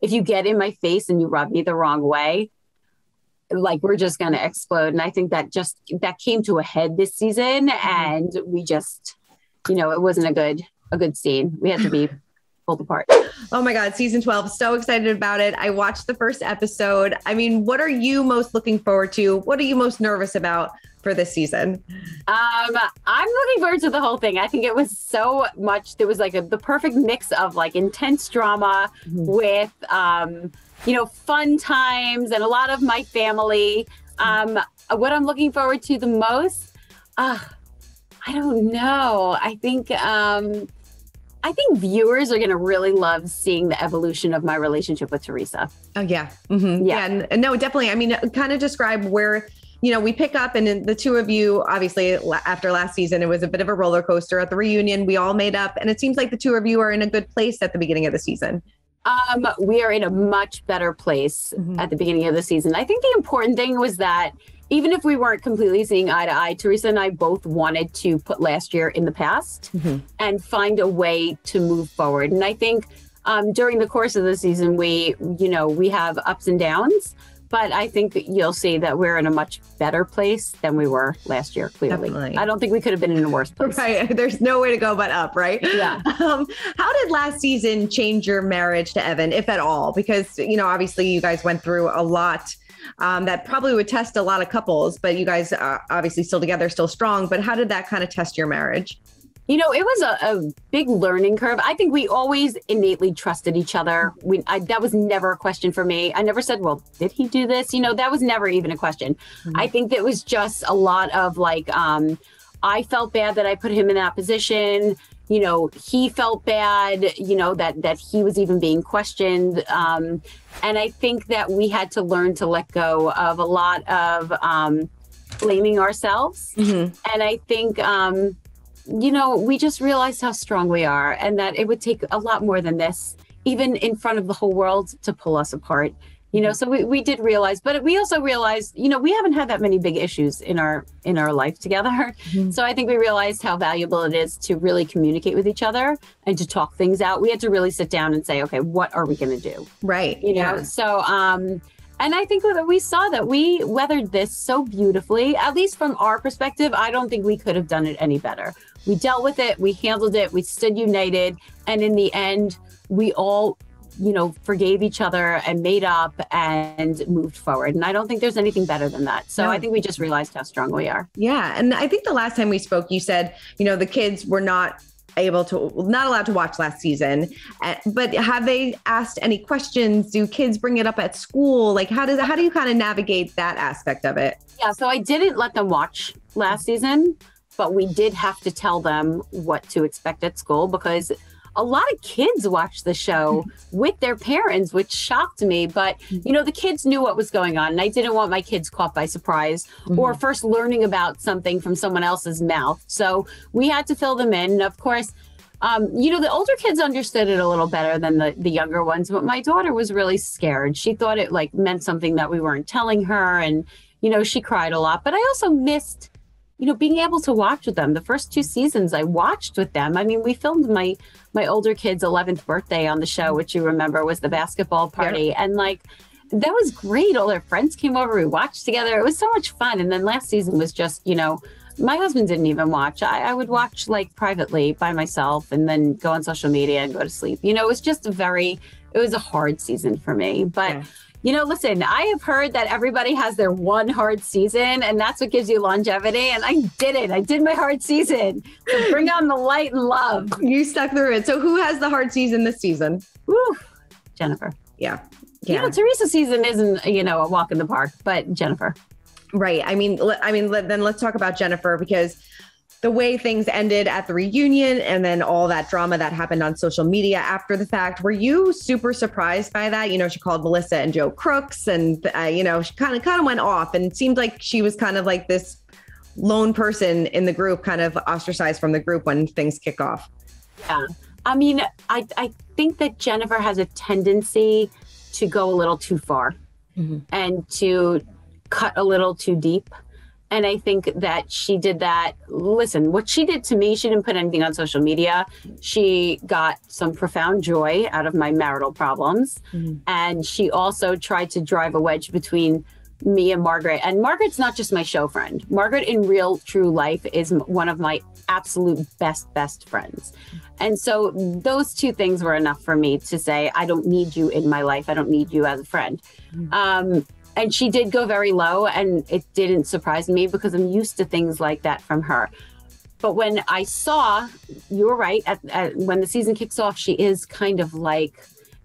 if you get in my face and you rub me the wrong way, like we're just going to explode. And I think that came to a head this season, and we just, it wasn't a good scene. We had to be pulled apart. Oh my God. Season 12. So excited about it. I watched the first episode. I mean, what are you most looking forward to? What are you most nervous about for this season? I'm looking forward to the whole thing. I think it was so much. There was like the perfect mix of like intense drama with, fun times and a lot of my family. What I'm looking forward to the most, I don't know. I think viewers are going to really love seeing the evolution of my relationship with Teresa. Oh, yeah. Mm-hmm. Yeah. No, definitely. I mean, kind of describe where, we pick up, and the two of you, obviously, after last season, it was a bit of a roller coaster. At the reunion, we all made up, and it seems like the two of you are in a good place at the beginning of the season. We are in a much better place at the beginning of the season. I think the important thing was that even if we weren't completely seeing eye to eye, Teresa and I both wanted to put last year in the past and find a way to move forward. And I think during the course of the season, we have ups and downs, but I think you'll see that we're in a much better place than we were last year, clearly. Definitely. I don't think we could have been in a worse place. Right. There's no way to go but up, right? Yeah. How did last season change your marriage to Evan, if at all? Because, obviously you guys went through a lot that probably would test a lot of couples, but you guys are obviously still together, still strong. But how did that kind of test your marriage? It was a big learning curve. I think we always innately trusted each other. That was never a question for me. I never said, well, did he do this? That was never even a question. I think that was just a lot of like, I felt bad that I put him in that position. He felt bad, that he was even being questioned. And I think that we had to learn to let go of a lot of blaming ourselves. And I think, we just realized how strong we are and that it would take a lot more than this, even in front of the whole world, to pull us apart. So we did realize, but we also realized, we haven't had that many big issues in our life together. So I think we realized how valuable it is to really communicate with each other and to talk things out. We had to really sit down and say, okay, what are we going to do? Right. So, and I think that we saw that we weathered this so beautifully, at least from our perspective. I don't think we could have done it any better. We dealt with it. We handled it. We stood united. And in the end, we all forgave each other and made up and moved forward. And I don't think there's anything better than that. So I think we just realized how strong we are. Yeah. And I think the last time we spoke, you said, the kids were not allowed to watch last season, but have they asked any questions? Do kids bring it up at school? Like, how do you kind of navigate that aspect of it? Yeah. So I didn't let them watch last season, but we did have to tell them what to expect at school because a lot of kids watched the show with their parents, which shocked me. But, the kids knew what was going on. And I didn't want my kids caught by surprise or first learning about something from someone else's mouth. So we had to fill them in. And of course, the older kids understood it a little better than the younger ones. But my daughter was really scared. She thought it meant something that we weren't telling her. And, she cried a lot. But I also missed being able to watch with them. The first 2 seasons I watched with them. I mean, we filmed my older kid's 11th birthday on the show, which you remember was the basketball party. Yep. And that was great. All their friends came over. We watched together. It was so much fun. And then last season was just, my husband didn't even watch. I would watch privately by myself and then go on social media and go to sleep. It was just it was a hard season for me. But listen, I have heard that everybody has their one hard season and that's what gives you longevity. And I did it. I did my hard season. So bring on the light and love. You stuck through it. So who has the hard season this season? Woo, Jennifer. Yeah. Teresa's season isn't, a walk in the park, but Jennifer. Right. I mean, then let's talk about Jennifer because the way things ended at the reunion and then all that drama that happened on social media after the fact, were you super surprised by that? She called Melissa and Joe crooks and, she kind of went off and it seemed like she was kind of like this lone person in the group, kind of ostracized from the group when things kick off. Yeah. I mean, I think that Jennifer has a tendency to go a little too far and to cut a little too deep. And I think that she did that. Listen, what she did to me, she didn't put anything on social media. She got some profound joy out of my marital problems. And she also tried to drive a wedge between me and Margaret. And Margaret's not just my show friend. Margaret in real, true life is one of my absolute best friends. And so those two things were enough for me to say, I don't need you in my life. I don't need you as a friend. And she did go very low, and it didn't surprise me because I'm used to things like that from her. But when I saw, you were right, when the season kicks off, she is kind of like,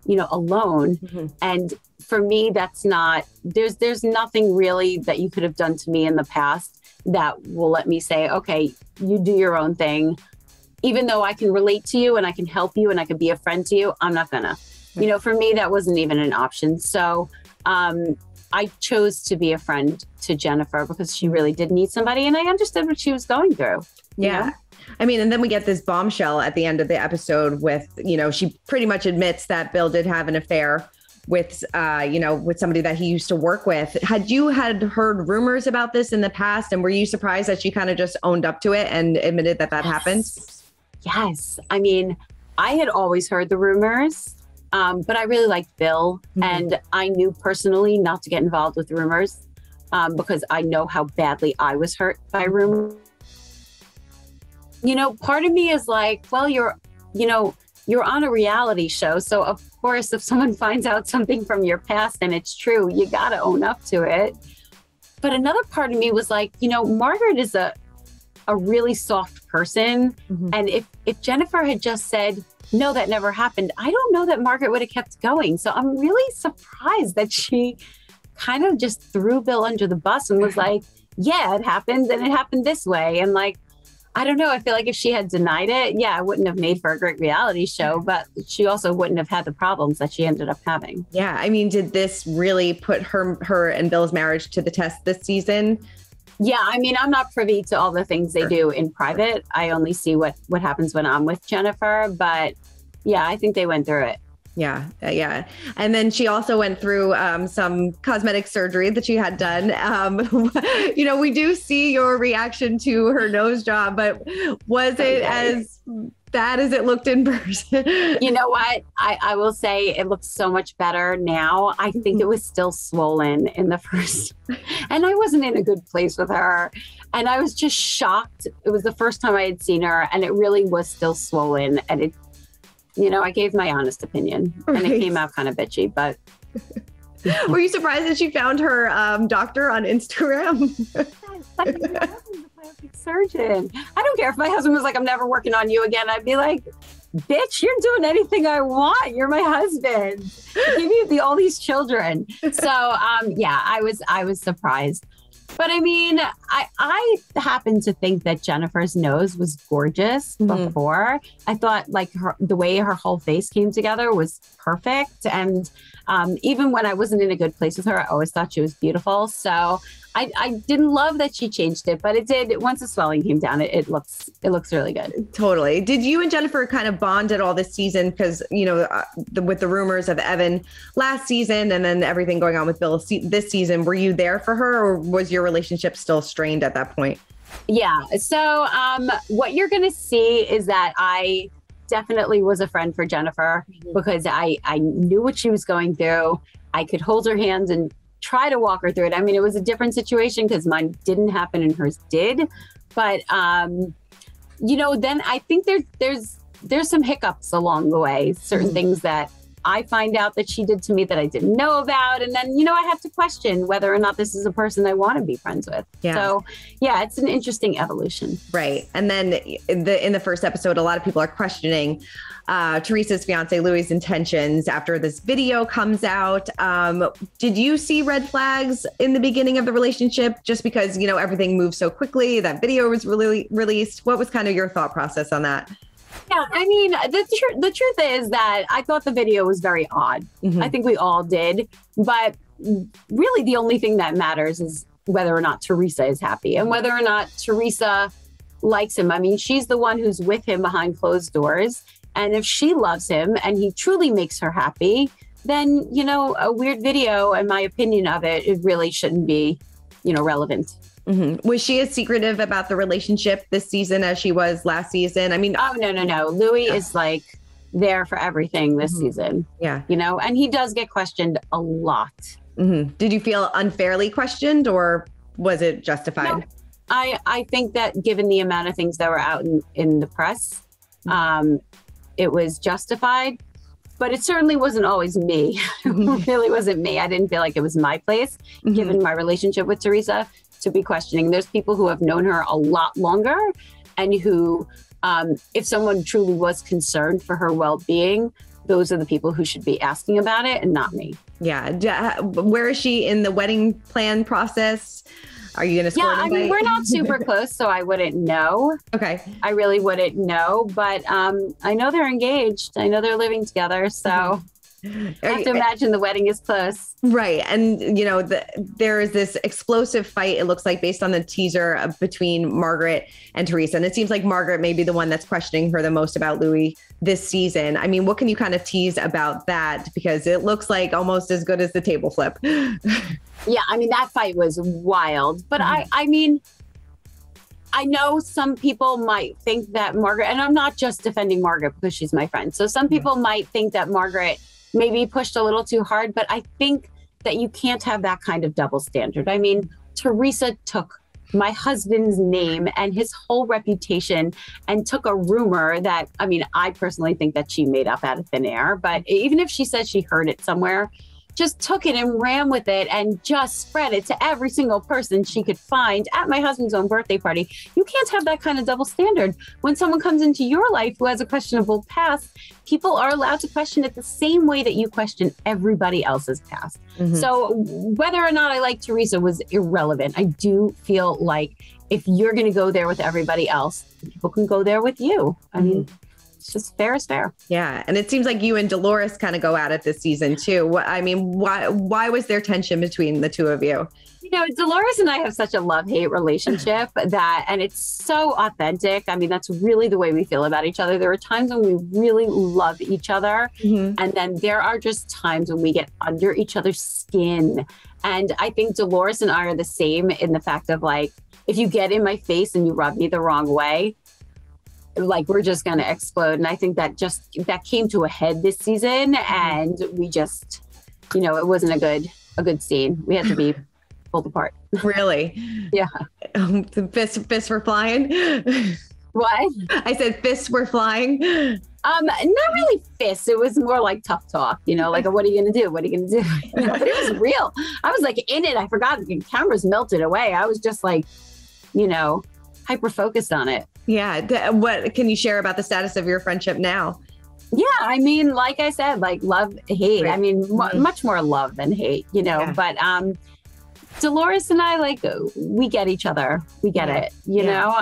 alone. And for me, that's not, there's nothing really that you could have done to me in the past that will let me say, okay, you do your own thing. Even though I can relate to you and I can help you and I can be a friend to you, I'm not gonna. For me, that wasn't even an option. So, I chose to be a friend to Jennifer because she really did need somebody, and I understood what she was going through. Yeah. I mean, and then we get this bombshell at the end of the episode with, she pretty much admits that Bill did have an affair with, with somebody that he used to work with. Had you heard rumors about this in the past, and were you surprised that she kind of just owned up to it and admitted that happened? Yes. I mean, I had always heard the rumors. But I really liked Bill, and I knew personally not to get involved with rumors because I know how badly I was hurt by rumors. Part of me is like, well, you're on a reality show. So of course, if someone finds out something from your past and it's true, you got to own up to it. But another part of me was like, Margaret is a really soft person. And if Jennifer had just said, no, that never happened, I don't know that Margaret would have kept going. So I'm really surprised that she kind of just threw Bill under the bus and was like, yeah, it happened, and it happened this way. And like, I don't know. I feel like if she had denied it, it wouldn't have made for a great reality show, but she also wouldn't have had the problems that she ended up having. Yeah. I mean, did this really put her and Bill's marriage to the test this season? Yeah, I mean, I'm not privy to all the things they do in private. I only see what happens when I'm with Jennifer. But yeah, I think they went through it. Yeah. And then she also went through some cosmetic surgery that she had done. We do see your reaction to her nose job, but was it as bad as it looked in person? You know what? I will say it looks so much better now. I think it was still swollen in the first, and I wasn't in a good place with her. And I was just shocked. It was the first time I had seen her, and it really was still swollen. And it, I gave my honest opinion, and it came out kind of bitchy, but. Were you surprised that she found her doctor on Instagram? Plastic surgeon. I don't care if my husband was like, I'm never working on you again. I'd be like, bitch, you're doing anything I want. You're my husband. I give you all these children. So I was surprised. But I mean, I happen to think that Jennifer's nose was gorgeous before. I thought like the way her whole face came together was perfect. And even when I wasn't in a good place with her, I always thought she was beautiful. So I didn't love that she changed it, but it did. Once the swelling came down, it looks really good. Totally. Did you and Jennifer kind of bond at all this season? Because, with the rumors of Evan last season and then everything going on with Bill this season, were you there for her, or was your relationship still strained at that point? Yeah. So what you're going to see is that I definitely was a friend for Jennifer because I knew what she was going through. I could hold her hands and try to walk her through it. I mean, it was a different situation because mine didn't happen and hers did. But, then I think there's some hiccups along the way, certain things that I find out that she did to me that I didn't know about. And then, I have to question whether or not this is a person I want to be friends with. Yeah. So, it's an interesting evolution. Right. And then in the first episode, a lot of people are questioning Teresa's fiance, Louis' intentions after this video comes out. Did you see red flags in the beginning of the relationship just because, everything moved so quickly? That video was really released. What was kind of your thought process on that? Yeah, I mean, the truth is that I thought the video was very odd. I think we all did. But really, the only thing that matters is whether or not Teresa is happy and whether or not Teresa likes him. I mean, she's the one who's with him behind closed doors. And if she loves him and he truly makes her happy, then, a weird video, in my opinion of it, it really shouldn't be, relevant. Was she as secretive about the relationship this season as she was last season? I mean, oh, no. Louis is like there for everything this season. Yeah. You know, and he does get questioned a lot. Did you feel unfairly questioned or was it justified? No, I think that given the amount of things that were out in the press, it was justified, but it certainly wasn't always me. It really wasn't me. I didn't feel like it was my place, given my relationship with Teresa, to be questioning. There's people who have known her a lot longer and who, if someone truly was concerned for her well-being, those are the people who should be asking about it and not me. Yeah. Where is she in the wedding plan process? Are you going to score? Yeah, I mean, we're not super close, so I wouldn't know. Okay. I really wouldn't know, but I know they're engaged. I know they're living together, so I have to imagine the wedding is close. Right. And, you know, there is this explosive fight, it looks like, based on the teaser between Margaret and Teresa. And it seems like Margaret may be the one that's questioning her the most about Louis this season. I mean, what can you kind of tease about that? Because it looks like almost as good as the table flip. Yeah, I mean, that fight was wild. But I mean, I know some people might think that Margaret, and I'm not just defending Margaret because she's my friend. So some people might think that Margaret maybe pushed a little too hard, but I think that you can't have that kind of double standard. I mean, Teresa took my husband's name and his whole reputation and took a rumor that, I mean, I personally think that she made up out of thin air, but even if she says she heard it somewhere, just took it and ran with it and just spread it to every single person she could find at my husband's own birthday party. You can't have that kind of double standard. When someone comes into your life who has a questionable past, people are allowed to question it the same way that you question everybody else's past. So whether or not I like Teresa was irrelevant. I do feel like if you're going to go there with everybody else, people can go there with you. I mean, it's just fair is fair. Yeah. And it seems like you and Dolores kind of go at it this season too. I mean, why was there tension between the two of you? You know, Dolores and I have such a love-hate relationship and it's so authentic. I mean, that's really the way we feel about each other. There are times when we really love each other. And then there are just times when we get under each other's skin. And I think Dolores and I are the same in the fact of like, if you get in my face and you rub me the wrong way, like we're just going to explode. And I think that came to a head this season and we just, you know, it wasn't a good scene. We had to be pulled apart. Really? Yeah. Fists were flying. What? I said fists were flying. Not really fists. It was more like tough talk, you know, like, what are you going to do? What are you going to do? You know, but it was real. I was like in it. I forgot the cameras melted away. I was just like, you know, hyper focused on it. Yeah. What can you share about the status of your friendship now? Yeah. I mean, like I said, like love, hate. Right. I mean, much more love than hate, you know, but Dolores and I, like, we get each other. We get it, you know?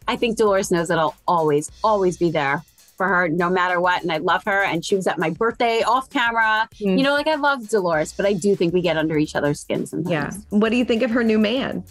I think Dolores knows that I'll always, always be there for her no matter what. And I love her. And she was at my birthday off camera. You know, like I love Dolores, but I do think we get under each other's skin sometimes. Yeah. What do you think of her new man?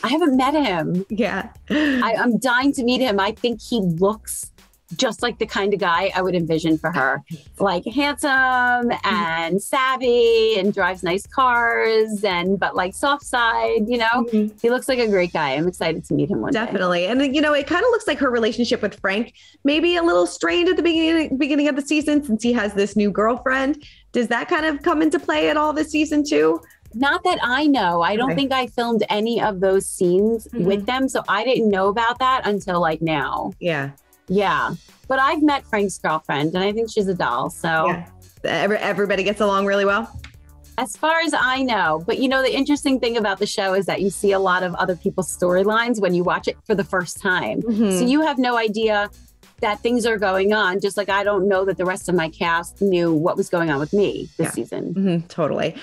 I haven't met him. Yeah. I'm dying to meet him. I think he looks just like the kind of guy I would envision for her. Like handsome and savvy and drives nice cars but like soft side, you know, he looks like a great guy. I'm excited to meet him one day. Definitely. And, you know, it kind of looks like her relationship with Frank may be a little strained at the beginning of the season since he has this new girlfriend. Does that kind of come into play at all this season too? Not that I know. I don't think I filmed any of those scenes with them. So I didn't know about that until like now. Yeah. Yeah. But I've met Frank's girlfriend and I think she's a doll. So everybody gets along really well. As far as I know. But, you know, the interesting thing about the show is that you see a lot of other people's storylines when you watch it for the first time. So you have no idea that things are going on, just like I don't know that the rest of my cast knew what was going on with me this season. Totally.